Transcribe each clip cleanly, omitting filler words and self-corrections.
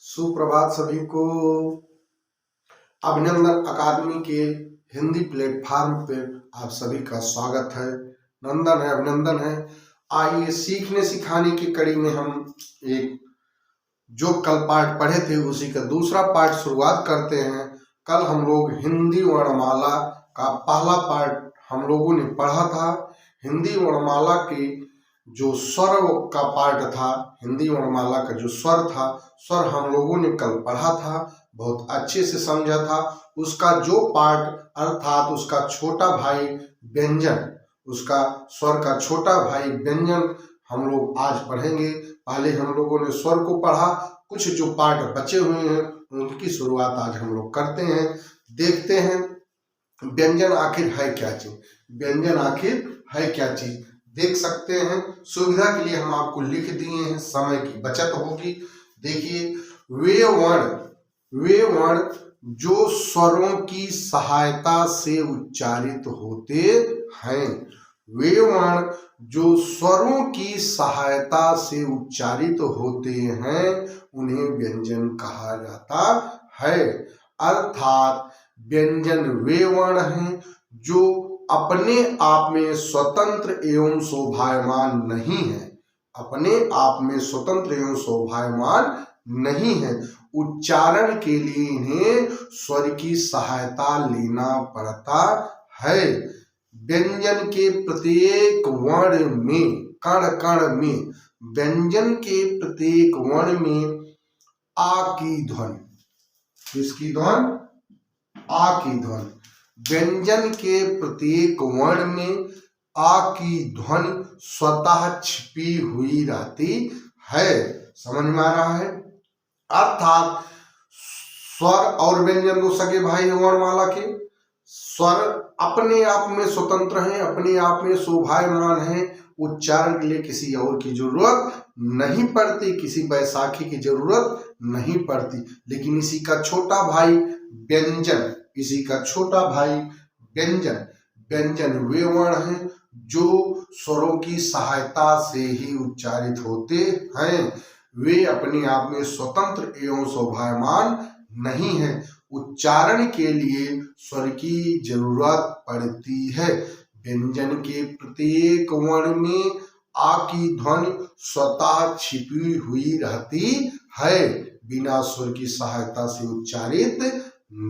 सुप्रभात सभी को। अभिनंदन अकादमी के हिंदी प्लेटफॉर्म पे आप सभी का स्वागत है। नंदन है, अभिनंदन है। आइए सीखने सिखाने की कड़ी में हम एक जो कल पाठ पढ़े थे उसी का दूसरा पाठ शुरुआत करते हैं। कल हम लोग हिंदी वर्णमाला का पहला पाठ हम लोगों ने पढ़ा था। हिंदी वर्णमाला की जो स्वर का पार्ट था, हिंदी वर्णमाला का जो स्वर था, स्वर हम लोगों ने कल पढ़ा था, बहुत अच्छे से समझा था। उसका जो पार्ट अर्थात उसका छोटा भाई व्यंजन, उसका स्वर का छोटा भाई व्यंजन हम लोग आज पढ़ेंगे। पहले हम लोगों ने स्वर को पढ़ा, कुछ जो पार्ट बचे हुए हैं उनकी शुरुआत आज हम लोग करते हैं। देखते हैं व्यंजन आखिर है क्या चीज, व्यंजन आखिर है क्या चीज देख सकते हैं। सुविधा के लिए हम आपको लिख दिए हैं, समय की बचत होगी। देखिए, वे वर्ण जो स्वरों की सहायता से उच्चारित होते हैं, वे वर्ण जो स्वरों की सहायता से उच्चारित होते हैं उन्हें व्यंजन कहा जाता है। अर्थात व्यंजन वे वर्ण हैं जो अपने आप में स्वतंत्र एवं शोभायमान नहीं है, अपने आप में स्वतंत्र एवं शोभायमान नहीं है। उच्चारण के लिए इन्हें स्वर की सहायता लेना पड़ता है। व्यंजन के प्रत्येक वर्ण में, कण कण में, व्यंजन के प्रत्येक वर्ण में आ की ध्वनि, किसकी ध्वनि? आ की ध्वनि। व्यंजन के प्रत्येक वर्ण में आ की ध्वनि स्वतः छिपी हुई रहती है। समझ में आ रहा है? अर्थात स्वर और व्यंजन दो सगे भाई हैं वर्णमाला के। स्वर अपने आप में स्वतंत्र हैं, अपने आप में शोभायमान हैं। उच्चारण के लिए किसी और की जरूरत नहीं पड़ती, किसी बैसाखी की जरूरत नहीं पड़ती। लेकिन इसी का छोटा भाई व्यंजन, इसी का छोटा भाई व्यंजन, व्यंजन वे वर्ण हैं जो स्वरों की सहायता से ही उच्चारित होते हैं। वे अपने आप में स्वतंत्र एवं शोभायमान नहीं है। उच्चारण के लिए स्वर की जरूरत पड़ती है। व्यंजन के प्रत्येक वर्ण में आ की ध्वनि स्वतः छिपी हुई रहती है, बिना स्वर की सहायता से उच्चारित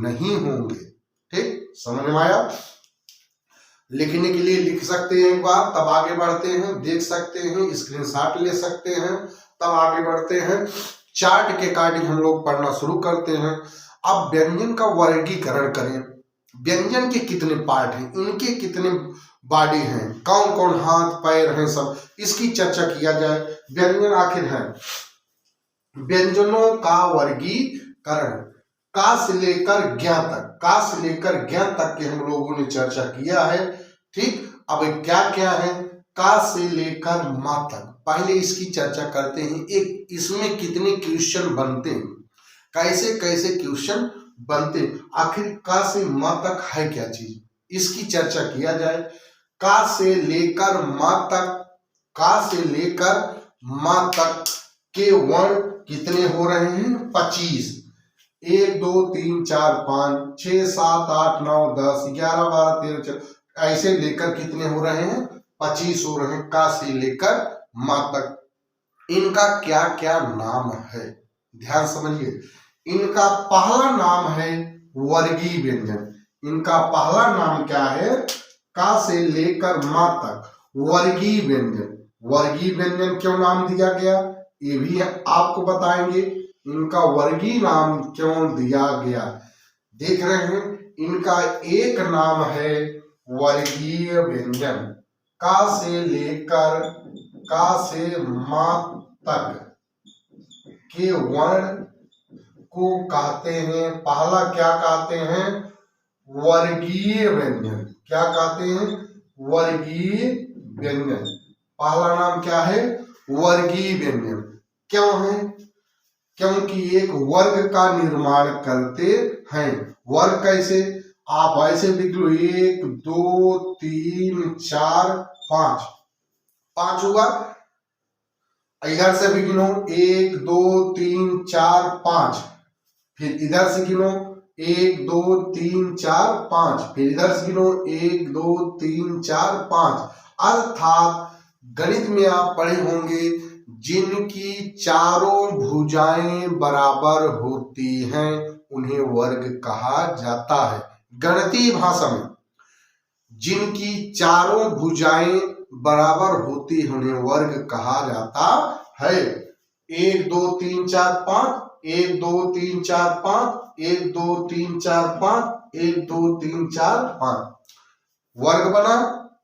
नहीं होंगे। ठीक, समझ में आया? लिखने के लिए लिख सकते हैं एक बार, तब आगे बढ़ते हैं। देख सकते हैं, स्क्रीनशॉट ले सकते हैं, तब आगे बढ़ते हैं। चार्ट के अकॉर्डिंग हम लोग पढ़ना शुरू करते हैं। अब व्यंजन का वर्गीकरण करें। व्यंजन के कितने पार्ट हैं, इनके कितने बॉडी हैं, कौन कौन हाथ पैर हैं, सब इसकी चर्चा किया जाए। व्यंजन आखिर है, व्यंजनों का वर्गीकरण का से लेकर ज्ञ तक, का से लेकर ज्ञ तक के हम लोगों ने चर्चा किया है। ठीक, अब क्या क्या है का से लेकर मा तक, पहले इसकी चर्चा करते हैं। एक इसमें कितने क्वेश्चन बनते हैं, कैसे कैसे क्वेश्चन बनते, आखिर का से मा तक है क्या चीज, इसकी चर्चा किया जाए। का से लेकर मा तक, का से लेकर मा तक के वर्ण कितने हो रहे हैं? 25। 1 2 3 4 5 6 7 8 9 10 11 12 13 14 ऐसे लेकर कितने हो रहे हैं? 25 हो रहे हैं, का से लेकर मा तक। इनका क्या क्या नाम है, ध्यान समझिए। इनका पहला नाम है वर्गीय व्यंजन। इनका पहला नाम क्या है? का से लेकर मा तक वर्गीय व्यंजन। वर्गीय व्यंजन क्यों नाम दिया गया ये भी आपको बताएंगे। इनका वर्गीय नाम क्यों दिया गया, देख रहे हैं। इनका एक नाम है वर्गीय व्यंजन। का से लेकर, का से मा तक के वर्ण को कहते हैं, पहला क्या कहते हैं? वर्गीय व्यंजन। क्या कहते हैं? वर्गीय व्यंजन। पहला नाम क्या है? वर्गीय व्यंजन। क्यों है? क्योंकि एक वर्ग का निर्माण करते हैं। वर्ग कैसे? आप ऐसे लिख लो, 1 2 3 4 5, 5 हुआ। इधर से भी गिनो 1 2 3 4 5, फिर इधर से गिनो 1 2 3 4 5, फिर इधर से गिनो 1 2 3 4 5। अर्थात गणित में आप पढ़े होंगे जिनकी चारों भुजाएं बराबर होती हैं उन्हें वर्ग कहा जाता है। गणितीय भाषा में जिनकी चारों भुजाएं बराबर होती है उन्हें वर्ग कहा जाता है। 1 2 3 4 5, 1 2 3 4 5, 1 2 3 4 5, 1 2 3 4 5 वर्ग बना,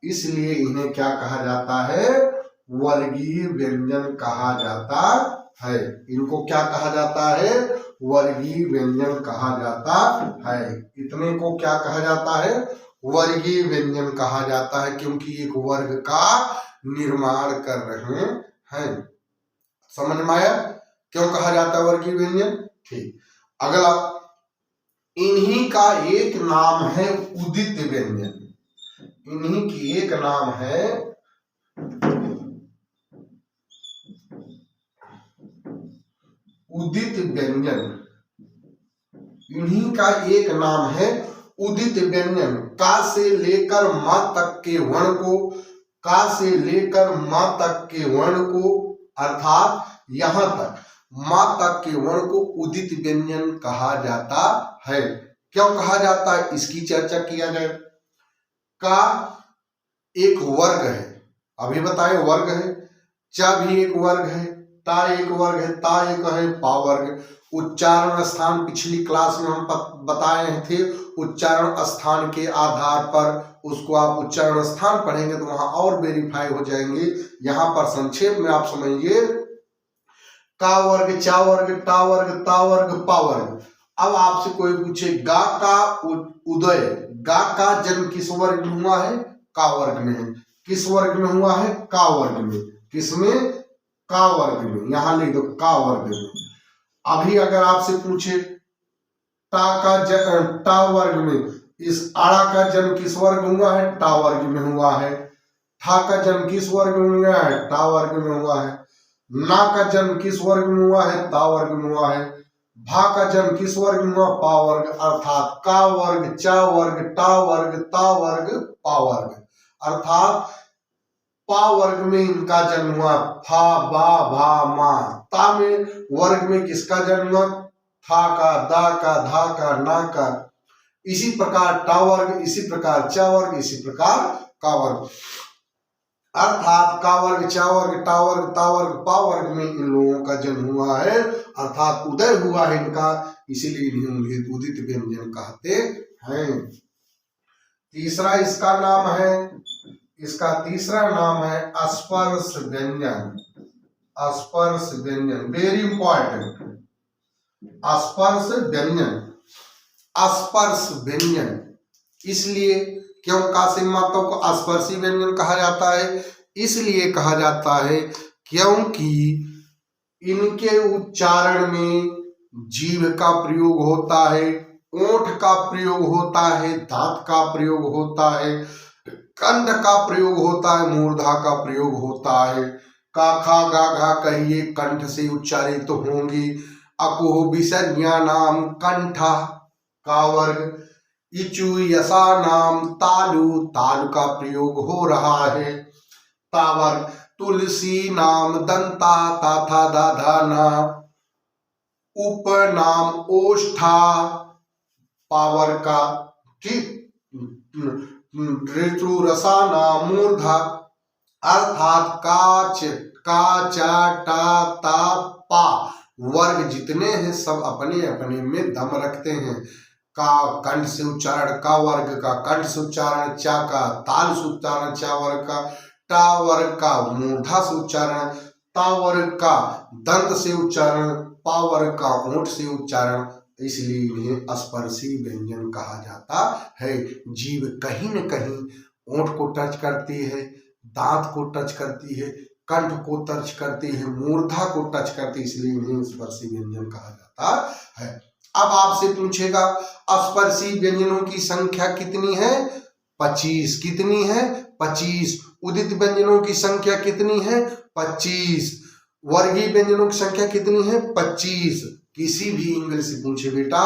इसलिए इन्हें क्या कहा जाता है? वर्गीय व्यंजन कहा जाता है। इनको क्या कहा जाता है? वर्गीय व्यंजन कहा जाता है। इतने को क्या कहा जाता है? वर्गीय व्यंजन कहा जाता है, क्योंकि एक वर्ग का निर्माण कर रहे हैं। समझ में आया क्यों कहा जाता है वर्गीय व्यंजन? ठीक। अगला, इन्हीं का एक नाम है उदित व्यंजन। इन्हीं की एक नाम है उदित व्यंजन। इन्हीं का एक नाम है उदित व्यंजन। का से लेकर मां तक के वर्ण को, का से लेकर मां तक के वर्ण को, अर्थात यहां तक मां तक के वर्ण को उदित व्यंजन कहा जाता है। क्यों कहा जाता है इसकी चर्चा किया जाए। का एक वर्ग है, अभी बताए वर्ग है। च भी एक वर्ग है, ता एक वर्ग है, ता एक है, पा वर्ग। उच्चारण स्थान पिछली क्लास में हम बताए थे। उच्चारण स्थान के आधार पर उसको आप उच्चारण स्थान पढ़ेंगे तो वहां और वेरीफाई हो जाएंगे। यहां पर संक्षेप में आप समझिए, का वर्ग, चा वर्ग, टा वर्ग, ता वर्ग, पा वर्ग। अब आपसे कोई पूछे गा का उदय, गा का जन्म किस वर्ग में हुआ है? का वर्ग में है। किस वर्ग में हुआ है? का वर्ग में। किसमें? का वर्ग में। यहां लिख दो का वर्ग में। अभी अगर आपसे पूछे टा का टा वर्ग में, इस आड़ा का जन्म किस वर्ग में हुआ है? टा वर्ग में हुआ है। ठा का जन्म किस वर्ग में हुआ है? टा वर्ग में हुआ है। ना का जन्म किस वर्ग में हुआ है? ता वर्ग में हुआ है। भा का जन्म किस वर्ग में हुआ? पा वर्ग। अर्थात का वर्ग, चा वर्ग, टा वर्ग, ता वर्ग, पा वर्ग। अर्थात पा वर्ग में इनका जन्म हुआ। फा, बा, भा, मा। ता में वर्ग में किसका जन्म हुआ? था का, दा का, धा का, ना का। इसी प्रकार टा वर्ग, इसी प्रकार चा वर्ग, इसी प्रकार का वर्ग। अर्थात का वर्ग, चा वर्ग, टा वर्ग, ता वर्ग, पा वर्ग में इन लोगों का जन्म हुआ है, अर्थात उदय हुआ है इनका, इसीलिए इन्हें उदित व्यंजन कहते हैं। तीसरा इसका नाम है, इसका तीसरा नाम है स्पर्श व्यंजन। स्पर्श व्यंजन वेरी इंपॉर्टेंट। स्पर्श व्यंजन, स्पर्श व्यंजन इसलिए क्यों कासिम मातों को स्पर्शी व्यंजन कहा जाता है? इसलिए कहा जाता है क्योंकि इनके उच्चारण में जीभ का प्रयोग होता है, ओठ का प्रयोग होता है, दांत का प्रयोग होता है, कंठ का प्रयोग होता है, मूर्धा का प्रयोग होता है। का, खा, गा, घा कहिए कंठ से उच्चारित तो होंगी। अकुह विसर्या नाम कंठा, का वर्ग। इचु यसा नाम तालु, तालु का प्रयोग हो रहा है, ता वर्ग। तुलसी नाम दंता, ताथा दाधा ना। उप नाम ओष्ठा, पावर का। ठीक। ऋतु रसा नाम मूर्धा। अर्थात काच, का, चा, टा, ता, पा वर्ग जितने हैं सब अपने अपने में दम रखते हैं। का कंठ से उच्चारण का वर्ग का, कंठ से उच्चारण चा का, ताल से उच्चारण चा वर्ग का, टा वर्ग का मूर्धा से उच्चारण, ता वर्ग का दंत से उच्चारण, पा वर्ग का ओठ से उच्चारण, इसलिए इन्हें स्पर्शी व्यंजन कहा जाता है। जीभ कहीं न कहीं ओठ को टच करती है, दांत को टच करती है, कंठ को टच करती है, मूर्धा को टच करती है, इसलिए इन्हें स्पर्शी व्यंजन कहा जाता है। अब आपसे पूछेगा स्पर्शी व्यंजनों की संख्या कितनी है? 25। कितनी है? 25। उदित व्यंजनों की संख्या कितनी है? 25। वर्गीय व्यंजनों की संख्या कितनी है? 25। किसी भी इंग्लिश से पूछे बेटा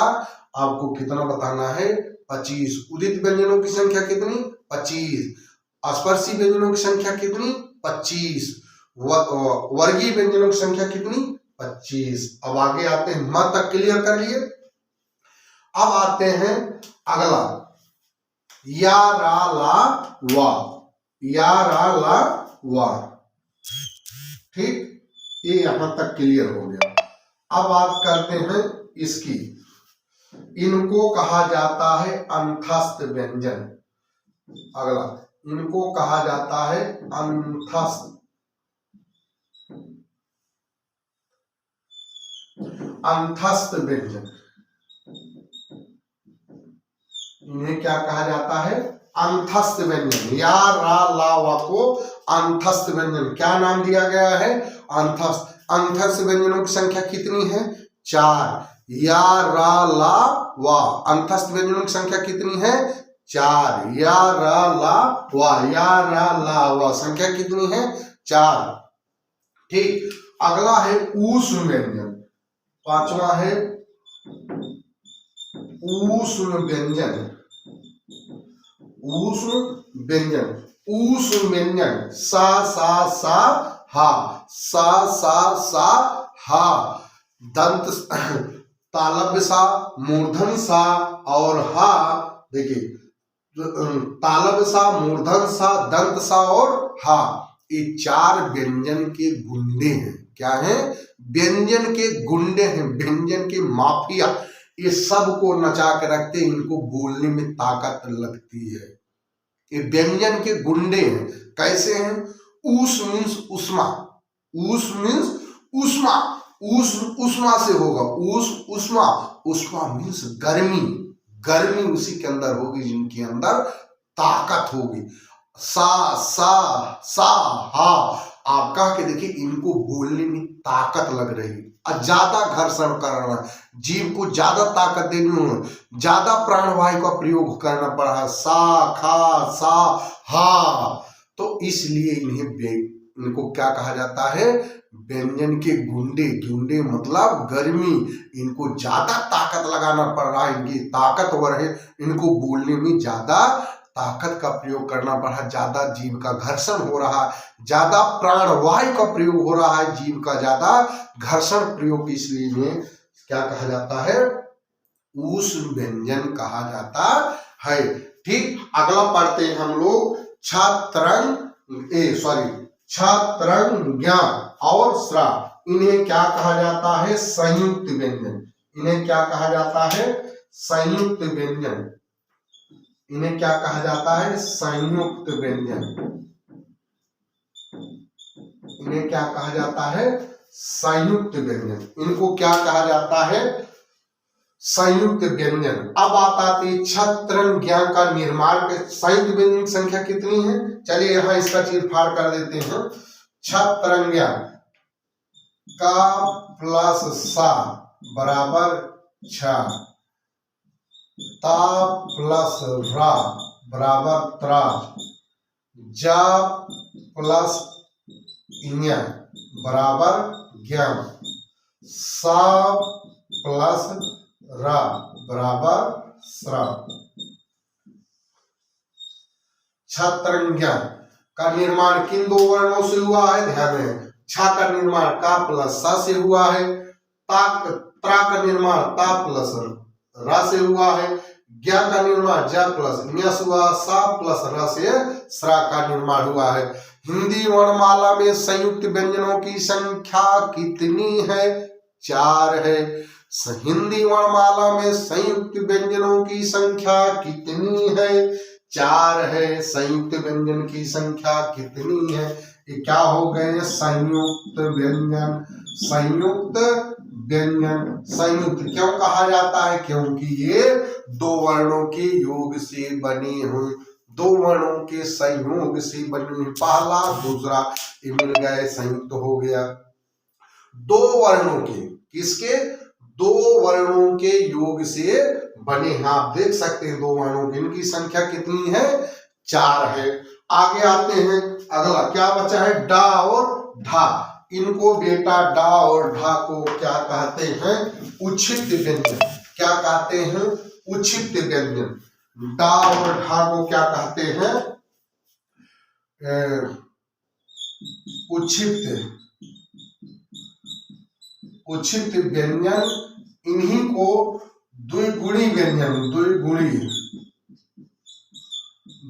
आपको कितना बताना है? 25। उदित व्यंजनों की संख्या कितनी? 25। स्पर्शी व्यंजनों की संख्या कितनी? 25। वर्गीय व्यंजनों की संख्या कितनी? 25। अब आगे आते हैं, मत तक क्लियर कर लिए। अब आते हैं अगला, या रा ला वा, या रा ला वा। ठीक, ये यहां तक क्लियर हो गया। अब बात करते हैं इसकी, इनको कहा जाता है अंतस्थ व्यंजन। अगला, इनको कहा जाता है अंतस्थ व्यंजन। इन्हें क्या कहा जाता है? अंतस्थ व्यंजन। या रा ला वा को अंतस्थ व्यंजन क्या नाम दिया गया है? अंतस्थ। अंतस्थ व्यंजनों की संख्या कितनी है? 4। या रा ला वा, अंतस्थ व्यंजनों की संख्या कितनी है? 4। या रा ला वा, या रा ला वा संख्या कितनी है? 4। ठीक, अगला है ऊष्म व्यंजन। पांचवा है ऊष्म व्यंजन। ऊष्म व्यंजन, ऊष्म व्यंजन, सा सा सा हा, सा सा सा हा, दंत तालव्य सा, मूर्धन सा और हा। देखिए, तालव्य सा, मूर्धन सा, दंत सा और हा, ये 4 व्यंजन के गुंडे हैं। क्या हैं? व्यंजन के गुंडे हैं, व्यंजन के माफिया। ये सब को नचा के रखते, इनको बोलने में ताकत लगती है। ये व्यंजन के गुंडे हैं। कैसे हैं? ऊष मीन्स उष्मा, ऊष मीन्स उष्मा, उष्मा से होगा, उष्मा, उष्मा मीन्स गर्मी, गर्मी उसी के अंदर होगी जिनके अंदर ताकत होगी। सा सा सा हा, आप कह के देखिए, इनको बोलने में ताकत लग रही, ज्यादा घर्षण करना, जीव को ज्यादा ताकत देनी हो, ज्यादा प्राणवायु का प्रयोग करना पड़ा है। सा खा सा हा, तो इसलिए इनको क्या कहा जाता है? व्यंजन के गुंडे। गुंडे मतलब गर्मी, इनको ज्यादा ताकत लगाना पड़ रहा है, इनकी ताकतवर है, इनको बोलने में ज्यादा ताकत का प्रयोग करना पड़ा, ज्यादा जीव का घर्षण हो रहा है, ज्यादा प्राणवायु का प्रयोग हो रहा है, जीव का ज्यादा घर्षण प्रयोग, इसलिए इन्हें क्या कहा जाता है? ऊष्म व्यंजन कहा जाता है। ठीक, अगला पढ़ते हैं हम लोग, छत्रंग्या और स्रा। इन्हें क्या कहा जाता है? संयुक्त व्यंजन। इन्हें क्या कहा जाता है? संयुक्त व्यंजन। इन्हें क्या कहा जाता है? संयुक्त व्यंजन। इन्हें क्या कहा जाता है? संयुक्त व्यंजन। इनको क्या कहा जाता है? संयुक्त व्यंजन। अब आता है छत्रंग्या का निर्माण के संयुक्त व्यंजन की संख्या कितनी है? चलिए यहां इसका चीरफाड़ कर देते हैं। छत्रंग्या का प्लस सा बराबर 6, ता प्लस रा बराबर 3, जा प्लस इन्या बराबर 11, सा प्लस रा बराबर स्रा। छत्रंग्या का निर्माण किन 2 वर्णों से हुआ है? ध्यान में, छा का निर्माण का प्लस सा से हुआ है, त्रा का निर्माण ता प्लस रा से हुआ है, ज्ञा का निर्माण जा प्लस न्या से हुआ, सा प्लस रा से स्रा का निर्माण हुआ है। हिंदी वर्णमाला में संयुक्त व्यंजनों की संख्या कितनी है? 4 है। हिंदी वर्णमाला में संयुक्त व्यंजनों की संख्या कितनी है? 4 है। संयुक्त व्यंजन की संख्या कितनी है? ये क्या हो गए? संयुक्त व्यंजन। संयुक्त व्यंजन संयुक्त क्यों कहा जाता है? क्योंकि ये 2 वर्णों के योग से बने हुए, 2 वर्णों के संयोग से बने हुए, पहला दूसरा ये मिल गए, संयुक्त हो गया। 2 वर्णों के, किसके? 2 वर्णों के योग से बने हैं। आप देख सकते हैं 2 वर्णों की, इनकी संख्या कितनी है? 4 है। आगे आते हैं, अगला क्या बचा है? डा और ढा। इनको बेटा डा और ढा को क्या कहते हैं? उच्छिष्ट व्यंजन। क्या कहते हैं? उच्छिष्ट व्यंजन। डा और ढा को क्या कहते हैं? उच्छिष्ट व्यंजन। इन्हीं को द्विगुणी व्यंजन,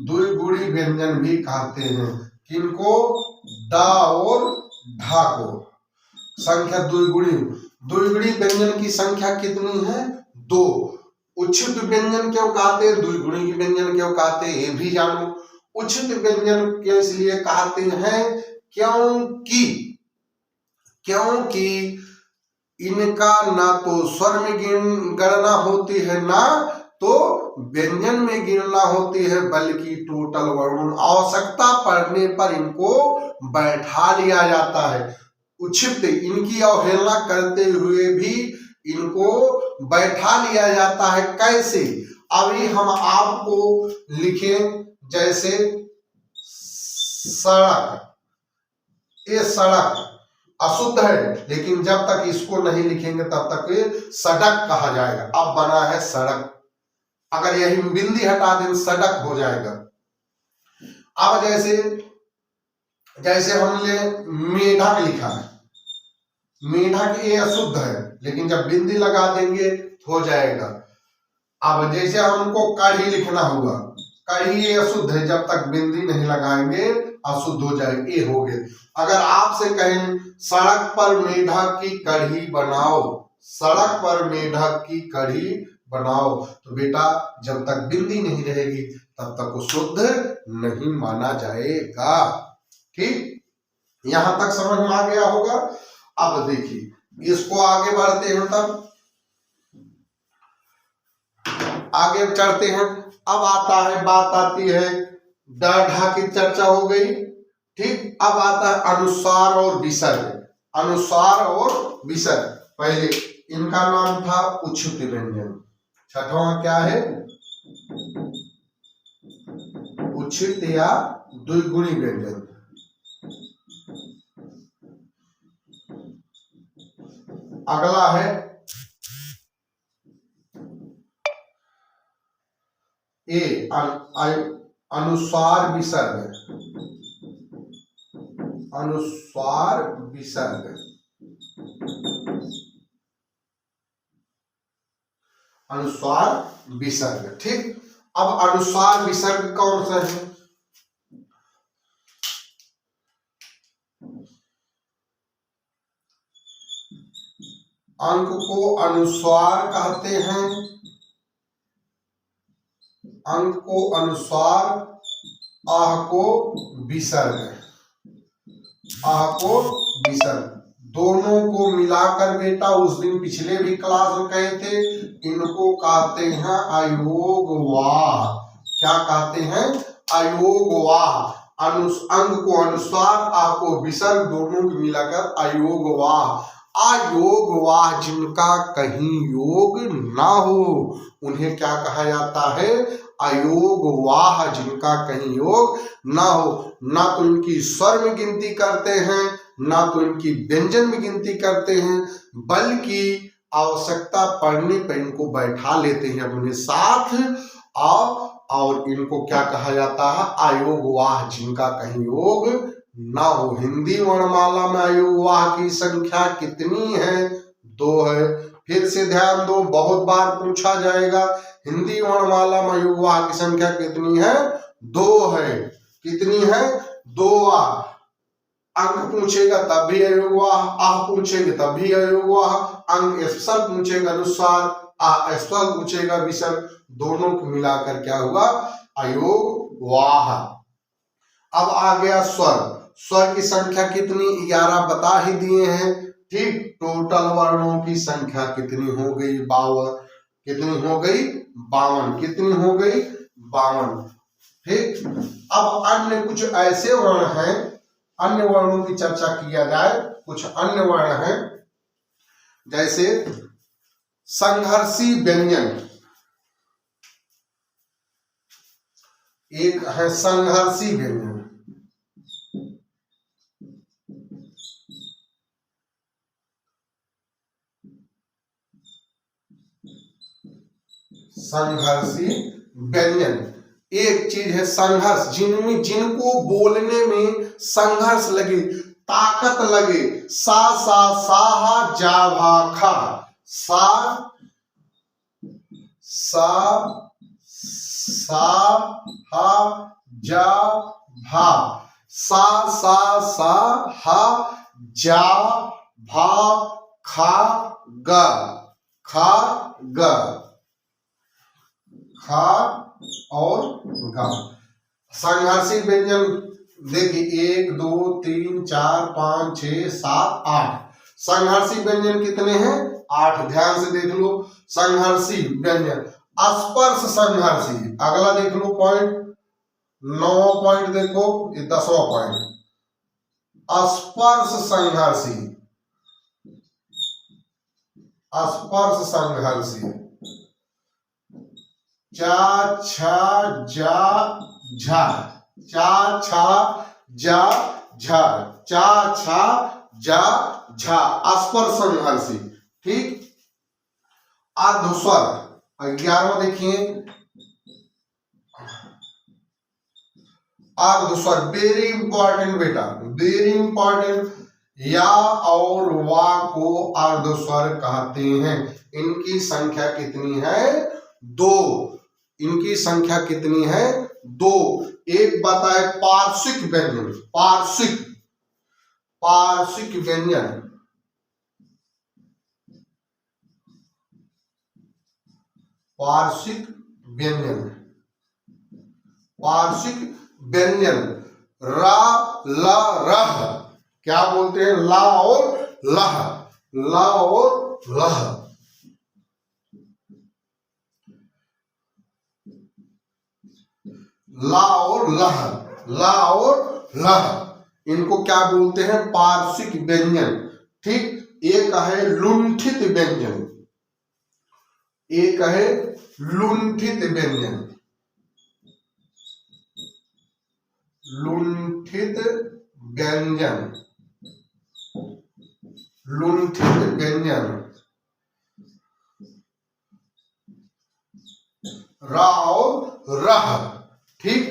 द्विगुणी व्यंजन भी कहते हैं। किनको? डा और ढा को। संख्या द्विगुणी व्यंजन की संख्या कितनी है? 2। उच्छिष्ट व्यंजन क्यों कहते हैं, द्विगुणी व्यंजन क्यों कहते हैं, ये भी जानो। उच्छिष्ट व्यंजन के इसलिए कहते हैं क्योंकि इनका ना तो स्वर में गणना होती है, ना तो व्यंजन में गिनना होती है, बल्कि टोटल वर्णन आवश्यकता पड़ने पर इनको बैठा लिया जाता है। उच्छिष्ट इनकी अवहेलना करते हुए भी इनको बैठा लिया जाता है। कैसे? अभी हम आपको लिखें, जैसे सड़क। ये सड़क अशुद्ध है, लेकिन जब तक इसको नहीं लिखेंगे तब तक ये सड़क कहा जाएगा। अब बना है सड़क, अगर यही बिंदी हटा दें सड़क हो जाएगा। अब जैसे हमने मेढक लिखा है, मेढक ये अशुद्ध है, लेकिन जब बिंदी लगा देंगे तो हो जाएगा। अब जैसे हमको कढ़ी लिखना होगा, कढ़ी ये अशुद्ध है, जब तक बिंदी नहीं लगाएंगे अशुद्ध हो जाएगी, ये हो गए। अगर आपसे कहें सड़क पर मेढक की कढ़ी बनाओ, सड़क पर मेढक की कढ़ी बनाओ, तो बेटा जब तक बिंदी नहीं रहेगी तब तक वो शुद्ध नहीं माना जाएगा। ठीक, यहां तक समझ में आ गया होगा। अब देखिए इसको आगे बढ़ते हैं, तब आगे चढ़ते हैं। अब बात आती है डा की चर्चा हो गई। ठीक, अब आता है अनुस्वार और विसर्ग। अनुस्वार और विसर्ग, पहले इनका नाम था उच्छिष्ट व्यंजन। छठवां क्या है? उच्छिष्ट या द्विगुणी व्यंजन। अगला है अनुस्वार विसर्ग। अनुस्वार विसर्ग, अनुस्वार विसर्ग। ठीक, अब अनुस्वार विसर्ग कौन सा है? अंक को अनुस्वार कहते हैं, अंक को अनुस्वार, आह को विसर्ग। आह को विसर्ग दोनों को मिलाकर बेटा उस दिन पिछले भी क्लास में कहे थे, इनको कहते हैं अयोगवाह। क्या कहते हैं? अयोगवाह। अंग को अनुस्वार, आ को विसर्ग, दोनों को मिलाकर अयोगवाह। अयोगवाह जिनका कहीं योग ना हो उन्हें क्या कहा जाता है? अयोगवाह। जिनका कहीं योग ना हो, ना तो इनकी स्वर में गिनती करते हैं, ना तो इनकी व्यंजन में गिनती करते हैं, बल्कि आवश्यकता पड़ने पर इनको बैठा लेते हैं अपने साथ। और इनको क्या कहा जाता है? अयोगवाह। जिनका कहीं योग ना हो। हिंदी वर्णमाला में अयोगवाह की संख्या कितनी है? 2 है। फिर से ध्यान दो, बहुत बार पूछा जाएगा, हिंदी वर्णमाला में अयोगवाह की संख्या कितनी है? 2 है। कितनी है? 2। अंक पूछेगा तब भी अयोगवाह, आह पूछेगा तब भी अयोगवाह। अंक स्वर पूछेगा अनुस्वार, आह स्वर पूछेगा विसर्ग, दोनों को मिलाकर क्या हुआ? अयोगवाह। अब आ गया स्वर। स्वर की संख्या कितनी? 11 बता ही दिए हैं। ठीक, टोटल वर्णों की संख्या कितनी हो गई? 52। कितनी हो गई? 52। कितनी हो गई? 52। ठीक, अब अन्य कुछ ऐसे वर्ण हैं, अन्य वर्णों की चर्चा किया जाए। कुछ अन्य वर्ण हैं, जैसे संघर्षी व्यंजन। एक है संघर्षी व्यंजन, संघर्षी व्यंजन। एक चीज है संघर्ष, जिनको बोलने में संघर्ष लगे, ताकत लगे। सा सा साहा जा भा खा, सा हा जा भा, सा हा जा भा खा ग, खा ग, खा और ग। संघर्षी व्यंजन देखिए 1 2 3 4 5 6 7 8। संघर्षी व्यंजन कितने हैं? 8। ध्यान से देख लो। संघर्षी व्यंजन स्पर्श संघर्षी, अगला देख लो पॉइंट, 9 पॉइंट देखो, ये 10वां पॉइंट। स्पर्श संघर्षी, स्पर्श संघर्षी चा छा जा झा, चा छा जा झा, चा छा जा झा, स्पर्श संघर्षी। ठीक। अर्धस्वर 11वां देखिए, अर्धस्वर वेरी इंपॉर्टेंट बेटा, वेरी इंपॉर्टेंट। या और वा को अर्धस्वर कहते हैं। इनकी संख्या कितनी है? 2। इनकी संख्या कितनी है? 2। एक बताए पार्श्विक व्यंजन, पार्श्विक, पार्श्विक व्यंजन, पार्श्विक व्यंजन, पार्श्विक व्यंजन रा ला रह, क्या बोलते हैं? ला और लह, ला और लह। ला और लह, ला और लह, इनको क्या बोलते हैं? पार्श्विक व्यंजन। ठीक। एक है लुंठित व्यंजन, एक है लुंठित व्यंजन, लुंठित व्यंजन, लुंठित व्यंजन रा और रह। ठीक।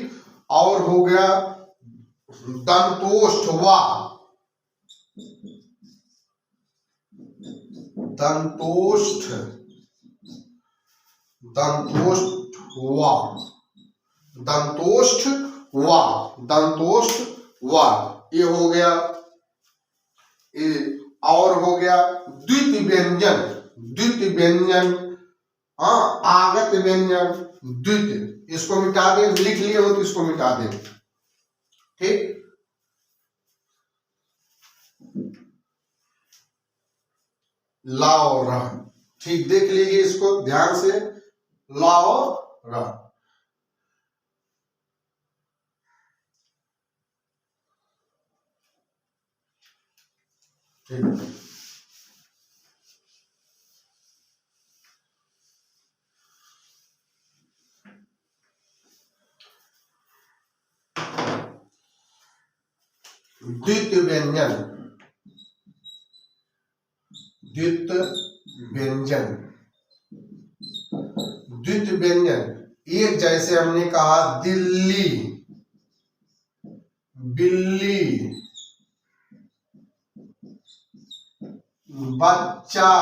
और हो गया दंतोष्ठ वा, दंतोष्ठ, दंतोष्ठ वा, दंतोष्ठ वा, दंतोष्ठ वा, ये हो गया। ये और हो गया द्वित व्यंजन, द्वित व्यंजन, हाँ, आगत व्यंजन, द्वित। इसको मिटा दें, लिख लिए हो तो इसको मिटा दें। ठीक। ला और रह। ठीक, देख लीजिए इसको ध्यान से, ला और रह। ठीक। द्वित व्यंजन, द्वित व्यंजन, द्वित व्यंजन। एक जैसे हमने कहा दिल्ली, बिल्ली, बच्चा,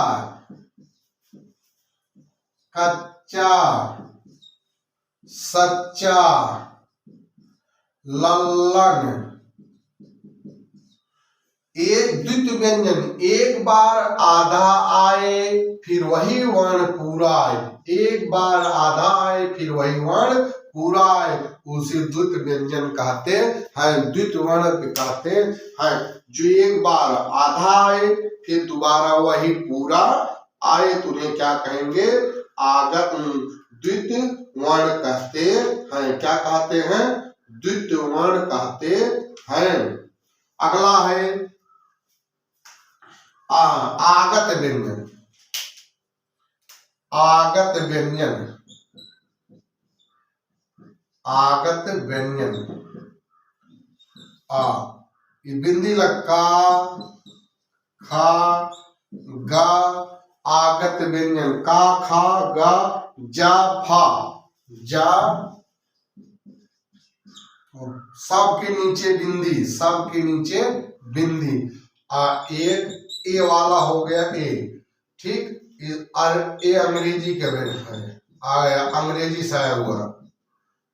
कच्चा, सच्चा, लल्लन। एक द्वित व्यंजन, एक बार आधा आए फिर वही वर्ण पूरा आए, एक बार आधा आए फिर वही वर्ण पूरा आए, उसे द्वित व्यंजन कहते हैं, द्वित वर्ण कहते हैं। जो एक बार आधा आए फिर दोबारा वही पूरा आए तो उन्हें क्या कहेंगे? आगत द्वित वर्ण कहते हैं। क्या कहते हैं? द्वित वर्ण कहते हैं। अगला है आगत व्यंजन, आगत व्यंजन, आगत व्यंजन। बिंदी लगा खा गा आगत व्यंजन का, खा, गा, जा, फा, जा, सबके नीचे बिंदी, सबके नीचे बिंदी। एक ए वाला हो गया ए, ठीक। और ए अंग्रेजी के है, आया अंग्रेजी से आया हुआ,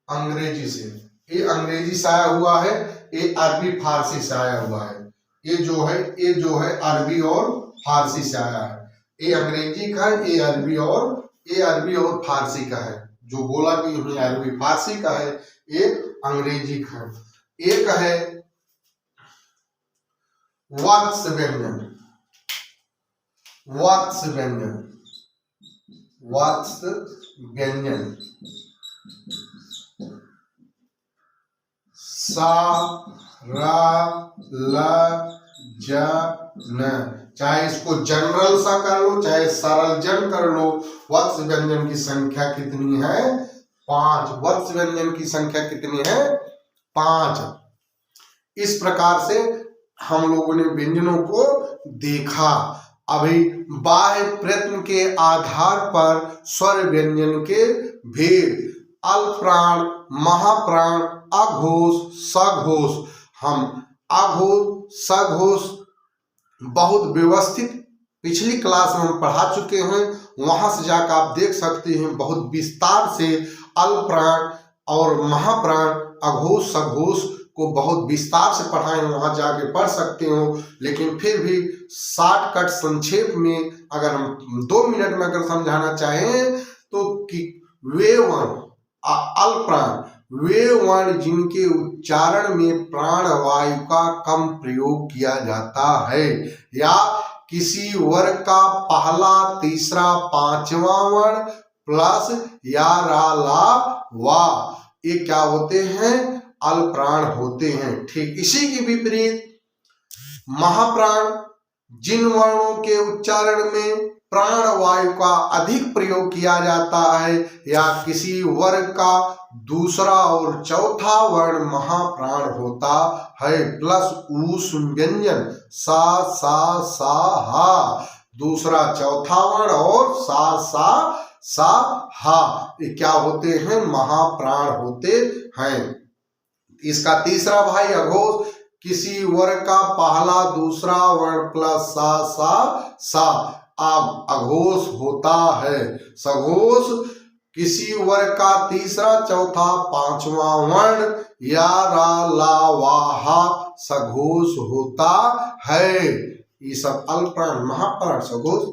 अंग्रेजी से ये अंग्रेजी से आया हुआ है, ये अरबी फारसी से आया हुआ है। ये जो है अरबी और फारसी से आया है। ये अंग्रेजी का है, ये अरबी और फारसी का है। जो बोला कि ये अरबी फारसी का है, ये अंग्रेजी का है। एक है वत्स व्यंजन, वत्स व्यंजन, वत्स व्यंजन, सा, रा, ल, ज, न। चाहे इसको जनरल सा कर लो, चाहे सरल जन कर लो। वत्स व्यंजन की संख्या कितनी है? 5। वत्स व्यंजन की संख्या कितनी है? 5। इस प्रकार से हम लोगों ने व्यंजनों को देखा। अभी बाह्य प्रयत्न के आधार पर स्वर व्यंजन के भेद, अल्पप्राण, महाप्राण, अघोष, सघोष। हम अघोष, सघोष बहुत व्यवस्थित पिछली क्लास में हम पढ़ा चुके हैं। वहां से जाकर आप देख सकते हैं, बहुत विस्तार से अल्पप्राण और महाप्राण, अघोष, सघोष को बहुत विस्तार से पढ़ाए, वहां जाके पढ़ सकते हो। लेकिन फिर भी शॉर्टकट संक्षेप में अगर हम 2 मिनट में अगर समझाना चाहें तो कि वे वर्ण अल्पप्राण, वे वर्ण जिनके उच्चारण में प्राणवायु का कम प्रयोग किया जाता है, या किसी वर्ग का पहला, तीसरा, पांचवा वर्ण प्लस या, रा, ला, वा, ये क्या होते हैं? अल्पप्राण होते हैं। ठीक इसी के विपरीत महाप्राण, जिन वर्णों के उच्चारण में प्राणवायु का अधिक प्रयोग किया जाता है, या किसी वर्ग का दूसरा और चौथा वर्ण महाप्राण होता है, प्लस ऊष्म व्यंजन सा, सा, सा, हा, दूसरा चौथा वर्ण और सा, सा, सा, हा, ये क्या होते हैं? महाप्राण होते हैं। इसका तीसरा भाई अघोष, किसी वर्ग का पहला, दूसरा वर्ण प्लस सा, सा, सा, अघोष होता है। सघोष, किसी वर्ग का तीसरा, चौथा, पांचवा वर्ण या, रा, ला, वा, हा, सघोष होता है। ये सब अल्पप्राण, महाप्राण, सघोष।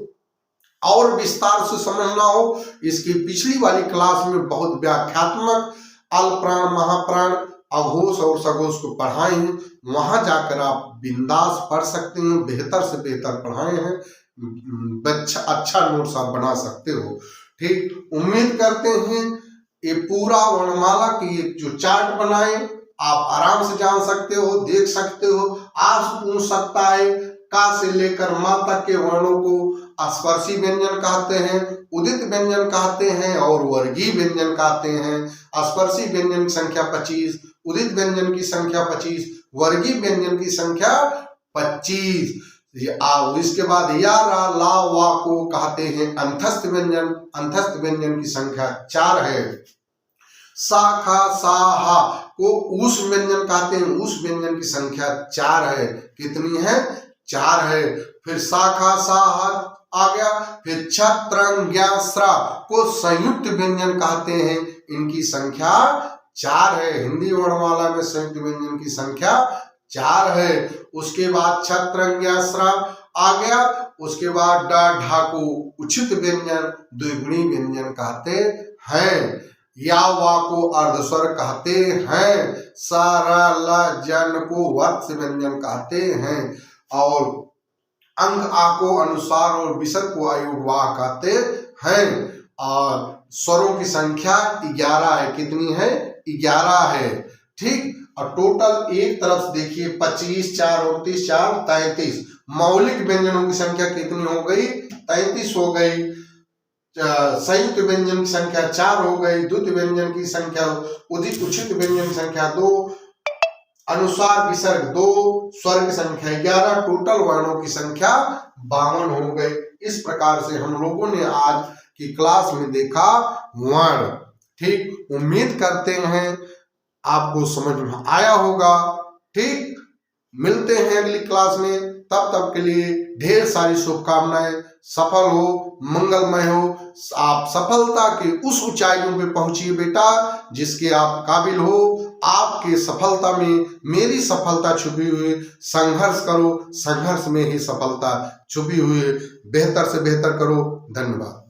और विस्तार से समझना हो, इसकी पिछली वाली क्लास में बहुत व्याख्यात्मक अल्पप्राण, महाप्राण, अघोष और सघोष को पढ़ाए हैं। वहां जाकर आप बिंदास पढ़ सकते हैं, बेहतर से बेहतर पढ़ाए हैं, अच्छा नोट्स आप बना सकते हो। ठीक, उम्मीद करते हैं ये पूरा वर्णमाला की एक जो चार्ट बनाए आप आराम से जान सकते हो, देख सकते हो। आज पूछ सकता है का से लेकर मा तक के वर्णों को स्पर्शी व्यंजन कहते हैं, उदित व्यंजन कहते हैं और वर्गीय व्यंजन कहते हैं। स्पर्शी व्यंजन की संख्या 25, उदित व्यंजन की संख्या 25, वर्गीय व्यंजन की संख्या 25। इसके बाद या, रा, ला, वा को कहते हैं अंतस्थ व्यंजन। अंतस्थ व्यंजन की संख्या 4 है। सा, खा, सा, हा को ऊष्म व्यंजन कहते हैं। ऊष्म व्यंजन की संख्या 4 है। कितनी है? 4 है। फिर सा, खा, सा, हा आ गया। फिर छ, त्रंग, ज्ञ, स्रा को संयुक्त व्यंजन कहते हैं। इनकी संख्या 4 है। हिंदी वर्णमाला में संयुक्त व्यंजन की संख्या 4 है। उसके बाद छ, त्रंग, ज्ञ, स्रा आ गया। उसके बाद ड, ढा को उचित व्यंजन, द्विगुणी व्यंजन कहते हैं। या, वा को अर्धस्वर कहते हैं। स, र, ल, जन को वर्त्स व्यंजन कहते हैं। और अंग, आ को अनुसार और विसर्ग को आयोग वाह कहते हैं। और स्वरों की संख्या 11 है। कितनी है? 11 है। ठीक, और टोटल एक तरफ से देखिए 25, 4, 29, 4, 33 मौलिक व्यंजनों की संख्या कितनी हो गई? 33 हो गई। संयुक्त व्यंजन की संख्या 4 हो गई। द्वितीय व्यंजन की संख्या, उचित व्यंजन की संख्या 2, अनुसार विसर्ग 2, स्वर की संख्या 11, टोटल वर्णों की संख्या 52 हो गई। इस प्रकार से हम लोगों ने आज की क्लास में देखा वर्ण। ठीक, उम्मीद करते हैं आपको समझ में आया होगा। ठीक, मिलते हैं अगली क्लास में, तब तक के लिए ढेर सारी शुभकामनाएं। सफल हो, मंगलमय हो, आप सफलता के उस ऊंचाइयों पे पहुंचिए बेटा जिसके आप काबिल हो। आपके सफलता में मेरी सफलता छुपी हुई। संघर्ष करो, संघर्ष में ही सफलता छुपी हुई है। बेहतर से बेहतर करो। धन्यवाद।